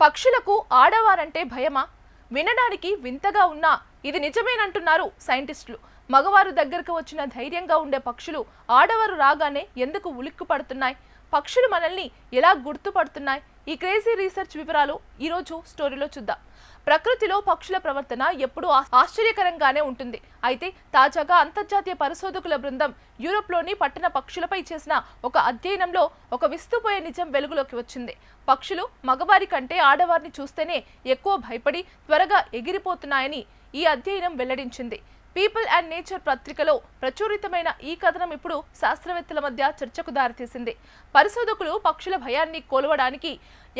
పక్షులకు ఆడవారంటే భయమా? వినడానికి వింతగా ఉన్నా ఇది నిజమేనంటున్నారు సైంటిస్టులు. మగవారు దగ్గరకు వచ్చిన ధైర్యంగా ఉండే పక్షులు ఆడవారు రాగానే ఎందుకు ఉలిక్కు పడుతున్నాయి? పక్షులు మనల్ని ఎలా గుర్తుపడుతున్నాయి? ఈ క్రేజీ రీసెర్చ్ వివరాలు ఈరోజు స్టోరీలో చూద్దాం. ప్రకృతిలో పక్షుల ప్రవర్తన ఎప్పుడూ ఆశ్చర్యకరంగానే ఉంటుంది. అయితే తాజాగా అంతర్జాతీయ పరిశోధకుల బృందం యూరోప్లోని పట్టణ పక్షులపై చేసిన ఒక అధ్యయనంలో ఒక విస్తుపోయే నిజం వెలుగులోకి వచ్చింది. పక్షులు మగవారి కంటే ఆడవారిని చూస్తేనే ఎక్కువ భయపడి త్వరగా ఎగిరిపోతున్నాయని ఈ అధ్యయనం వెల్లడించింది. పీపుల్ అండ్ నేచర్ పత్రికలో ప్రచురితమైన ఈ కథనం ఇప్పుడు శాస్త్రవేత్తల మధ్య చర్చకు దారితీసింది. పరిశోధకులు పక్షుల భయాన్ని కొలవడానికి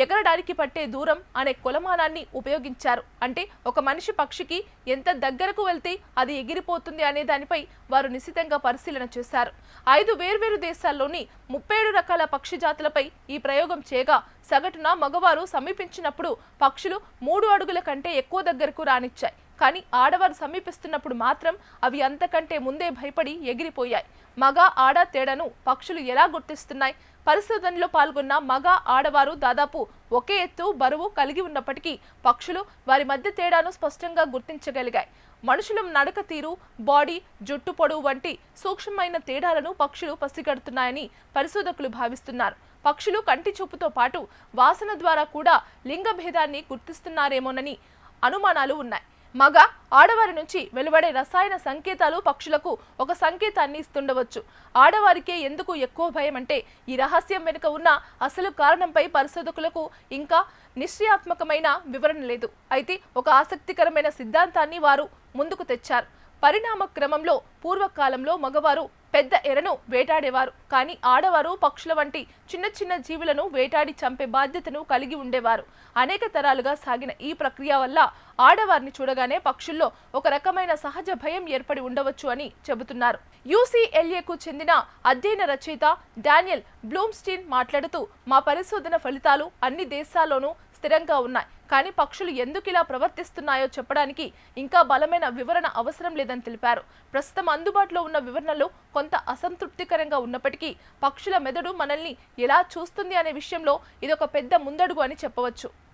ఎగరడానికి పట్టే దూరం అనే కొలమానాన్ని ఉపయోగించారు. అంటే ఒక మనిషి పక్షికి ఎంత దగ్గరకు వెళ్తే అది ఎగిరిపోతుంది అనే దానిపై వారు నిశితంగా పరిశీలన చేశారు. 5 వేర్వేరు దేశాల్లోని 37 రకాల పక్షి జాతులపై ఈ ప్రయోగం చేయగా సగటున మగవారు సమీపించినప్పుడు పక్షులు 3 అడుగుల కంటే ఎక్కువ దగ్గరకు రానిచ్చాయి. కానీ ఆడవారు సమీపిస్తున్నప్పుడు మాత్రం అవి అంతకంటే ముందే భయపడి ఎగిరిపోయాయి. మగ ఆడ తేడాను పక్షులు ఎలా గుర్తిస్తున్నాయి? పరిశోధనలో పాల్గొన్న మగ ఆడవారు దాదాపు ఒకే ఎత్తు బరువు కలిగి ఉన్నప్పటికీ పక్షులు వారి మధ్య తేడాను స్పష్టంగా గుర్తించగలిగాయి. మనుషుల నడక తీరు, బాడీ, జుట్టు పొడవు వంటి సూక్ష్మమైన తేడాలను పక్షులు పసిగడుతున్నాయని పరిశోధకులు భావిస్తున్నారు. పక్షులు కంటి చూపుతో పాటు వాసన ద్వారా కూడా లింగ భేదాన్ని గుర్తిస్తున్నారేమోనని అనుమానాలు ఉన్నాయి. మగ ఆడవారి నుంచి వెలువడే రసాయన సంకేతాలు పక్షులకు ఒక సంకేతాన్ని ఇస్తుండవచ్చు. ఆడవారికే ఎందుకు ఎక్కువ భయం అంటే ఈ రహస్యం వెనుక ఉన్న అసలు కారణంపై పరిశోధకులకు ఇంకా నిశ్చయాత్మకమైన వివరణ లేదు. అయితే ఒక ఆసక్తికరమైన సిద్ధాంతాన్ని వారు ముందుకు తెచ్చారు. పరిణామ క్రమంలో పూర్వకాలంలో మగవారు పెద్ద ఎరను వేటాడేవారు, కానీ ఆడవారు పక్షుల వంటి చిన్న చిన్న జీవులను వేటాడి చంపే బాధ్యతను కలిగి ఉండేవారు. అనేక తరాలుగా సాగిన ఈ ప్రక్రియ వల్ల ఆడవారిని చూడగానే పక్షుల్లో ఒక రకమైన సహజ భయం ఏర్పడి ఉండవచ్చు అని చెబుతున్నారు. UCLAకు చెందిన అధ్యయన రచయిత డానియల్ బ్లూమ్స్టీన్ మాట్లాడుతూ, మా పరిశోధన ఫలితాలు అన్ని దేశాల్లోనూ స్థిరంగా ఉన్నాయి, కానీ పక్షులు ఎందుకు ఇలా ప్రవర్తిస్తున్నాయో చెప్పడానికి ఇంకా బలమైన వివరణ అవసరం లేదని తెలిపారు. ప్రస్తుతం అందుబాటులో ఉన్న వివరణలో కొంత అసంతృప్తికరంగా ఉన్నప్పటికీ పక్షుల మెదడు మనల్ని ఎలా చూస్తుంది అనే విషయంలో ఇదొక పెద్ద ముందడుగు అని చెప్పవచ్చు.